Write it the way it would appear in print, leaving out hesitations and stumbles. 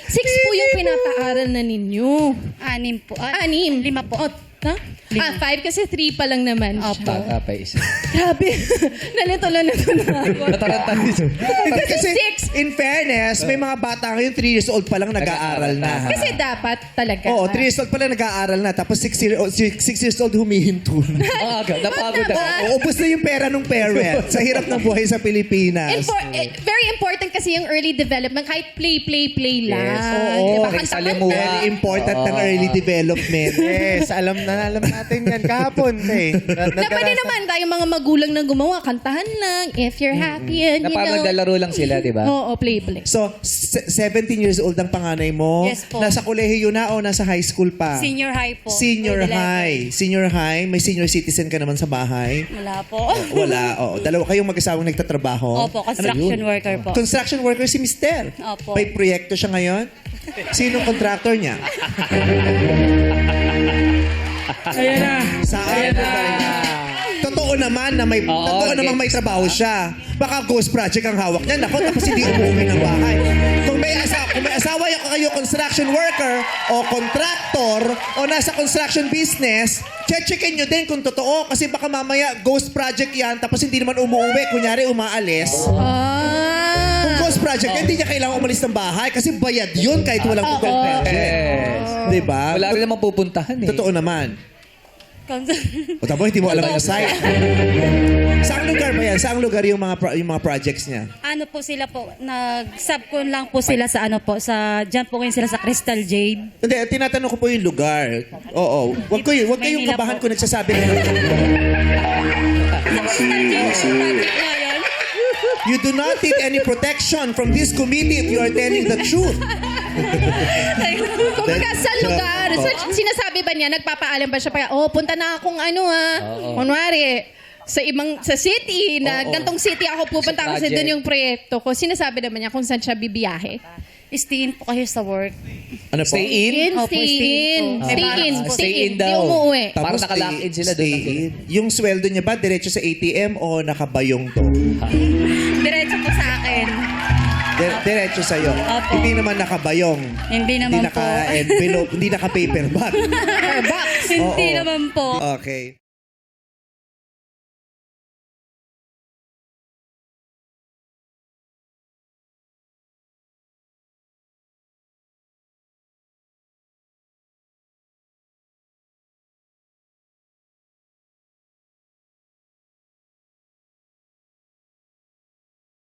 Six po yung pinapaaral na ninyo. 6 po. 6. 5 po. Oh, ha? 5 kasi 3 pa lang naman siya. Bata pa isa. Grabe. Nalito na ako. Kasi Six. in fairness, may mga bata ngayon 3 years old pa lang nag-aaral na. Kasi dapat talaga. Oo, 3 years old pa lang nag-aaral na. Tapos 6 years old humihinto na. Aga, napagod ako. Ubus na yung pera ng parent. Sa hirap ng buhay sa Pilipinas. Very important kasi yung early development. Kahit play lang. Yes, oo. Diba? Pakisalimuha. Very important ng early development. Yes, alam natin yan kahapon. Pwede naman tayong mga magulang na gumawa. Kantahan lang. If you're happy and Na parang naglalaro lang sila, di ba? Oo, play. So, 17 years old ang panganay mo. Yes po. Nasa kolehiyo na o nasa high school pa? Senior high po. Senior Grade 11. high. Senior high. May senior citizen ka naman sa bahay. Wala po. Wala. Oo. Dalawa kayong mag-asawang nagtatrabaho. Opo, construction worker po. Construction worker si Mister. Opo. May proyekto siya ngayon? Sinong contractor niya? Ayan na. Saan? Totoo naman na may may trabaho siya. Baka ghost project ang hawak niya. Nako, tapos hindi umuwi ng bahay. Kung may asawa kayo construction worker o contractor o nasa construction business, checkin nyo din kung totoo kasi baka mamaya ghost project yan tapos hindi naman umuwi. Kunyari, umaalis. Kung ghost project, hindi niya kailangan umalis ng bahay kasi bayad yun kahit walang Google Pay. Yes. Diba? Wala rin namang pupuntahan eh. Totoo naman. O tapos hindi mo alam ang site. Saang lugar ba yan? Saang lugar yung mga projects niya? Ano po sila po, nag-subcon lang po sila sa ano po, dyan po ngayon sila sa Crystal Jade. Hindi, tinatanong ko po yung lugar. Oo. Huwag kayong Maynila kabahan po. kung nagsasabi na Sa Crystal Jade po, project na yan. you do not need any protection from this committee if you are telling the truth. Kumbaga sa lugar. So, sinasabi ba niya, nagpapaalam ba siya pa, punta na akong kunwari, sa city, na gantong city ako pupunta kasi doon yung proyekto ko. Sinasabi naman niya kung saan siya bibiyahe. Stay in po kayo sa work. Ano po? Stay in? Opo, stay in po. Stay in Di daw. umuwi. Parang nakalock in sila doon. Stay in. Yung sweldo niya ba, diretso sa ATM o nakabayong to? Diretso po sa akin. Diretso sa'yo. Opo. Hindi naman nakabayong. Hindi naman po. naka-envelope, hindi naka-paper bag. Hindi naman po. Okay.